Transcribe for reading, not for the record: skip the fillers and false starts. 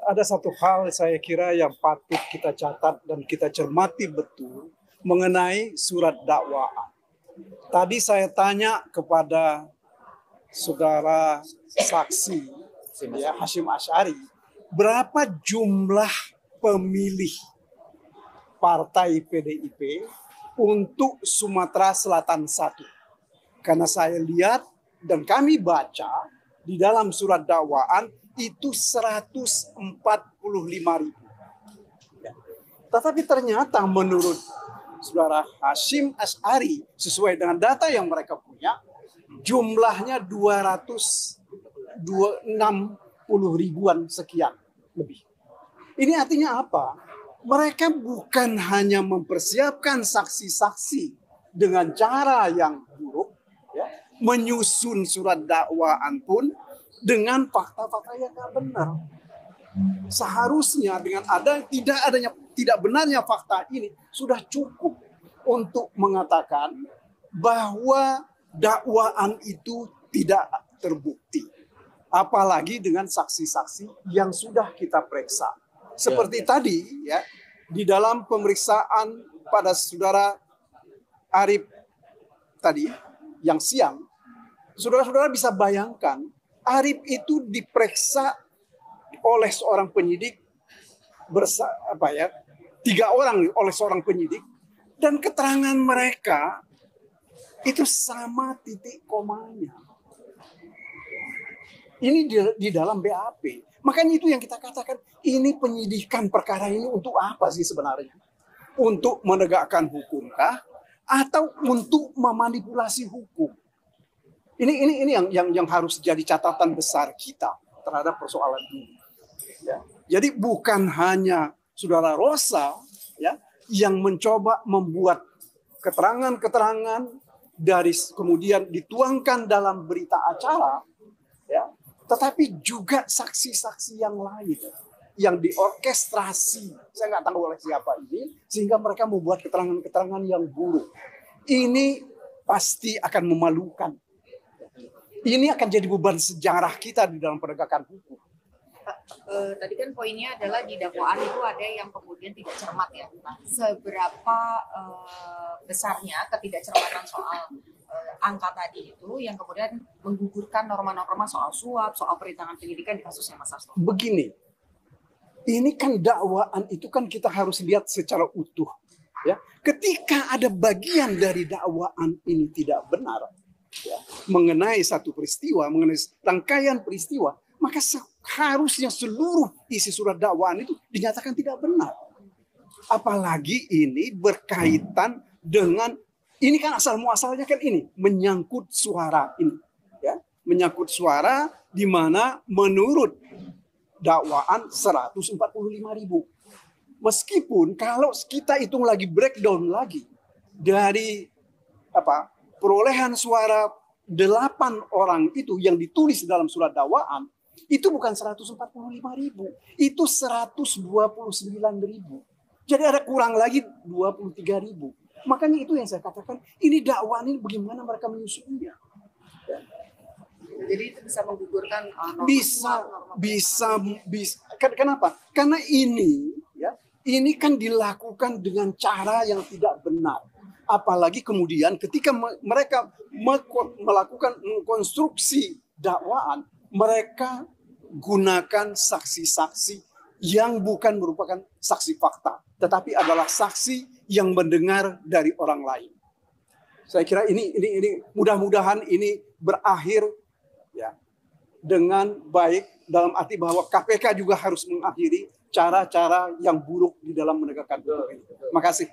Ada satu hal saya kira yang patut kita catat dan kita cermati betul mengenai surat dakwaan. Tadi saya tanya kepada saudara saksi ya, Hasyim Asy'ari, berapa jumlah pemilih partai PDIP untuk Sumatera Selatan 1? Karena saya lihat dan kami baca di dalam surat dakwaan itu 145.000. Ya. Tetapi ternyata menurut saudara Hasyim Asy'ari, sesuai dengan data yang mereka punya, jumlahnya 260 ribuan sekian lebih. Ini artinya apa? Mereka bukan hanya mempersiapkan saksi-saksi dengan cara yang buruk, ya, menyusun surat dakwaan pun dengan fakta-fakta yang tidak benar. Seharusnya dengan tidak benarnya fakta ini sudah cukup untuk mengatakan bahwa dakwaan itu tidak terbukti. Apalagi dengan saksi-saksi yang sudah kita periksa. Seperti tadi ya, di dalam pemeriksaan pada saudara Arif tadi yang siang, saudara-saudara bisa bayangkan Arif itu diperiksa oleh seorang penyidik 3 orang oleh seorang penyidik, dan keterangan mereka itu sama titik komanya. Ini di dalam BAP. Makanya itu yang kita katakan, ini penyidikan perkara ini untuk apa sih sebenarnya? Untuk menegakkan hukumkah atau untuk memanipulasi hukum? Ini yang harus jadi catatan besar kita terhadap persoalan ini. Ya. Jadi bukan hanya saudara Rosa ya yang mencoba membuat keterangan-keterangan dari kemudian dituangkan dalam berita acara, ya, tetapi juga saksi-saksi yang lain yang diorkestrasi, saya nggak tahu oleh siapa ini, sehingga mereka membuat keterangan-keterangan yang buruk. Ini pasti akan memalukan. Ini akan jadi beban sejarah kita di dalam penegakan hukum. Tadi kan poinnya adalah di dakwaan itu ada yang kemudian tidak cermat ya. Nah, seberapa besarnya ketidakcermatan soal angka tadi itu yang kemudian menggugurkan norma-norma soal suap, soal perintangan penyidikan di kasusnya Mas Hasto? Begini, ini kan dakwaan itu kan kita harus lihat secara utuh. Ya, ketika ada bagian dari dakwaan ini tidak benar, ya, mengenai satu peristiwa, mengenai rangkaian peristiwa, maka harusnya seluruh isi surat dakwaan itu dinyatakan tidak benar. Apalagi ini berkaitan dengan, ini kan asal muasalnya kan ini menyangkut suara ini, ya, menyangkut suara di mana menurut dakwaan 145.000. Meskipun kalau kita hitung lagi, breakdown lagi dari perolehan suara 8 orang itu yang ditulis dalam surat dakwaan, itu bukan 145.000, itu 129.000. Jadi ada kurang lagi 23.000. Makanya itu yang saya katakan, ini dakwaan ini bagaimana mereka menyusunnya. Ya. Jadi itu bisa menggugurkan bisa. Kenapa? Karena ini kan dilakukan dengan cara yang tidak benar. Apalagi kemudian ketika mereka melakukan konstruksi dakwaan, mereka gunakan saksi-saksi yang bukan merupakan saksi fakta, tetapi adalah saksi yang mendengar dari orang lain. Saya kira ini mudah-mudahan ini berakhir ya dengan baik, dalam arti bahwa KPK juga harus mengakhiri cara-cara yang buruk di dalam menegakkan hukum ini. Terima kasih.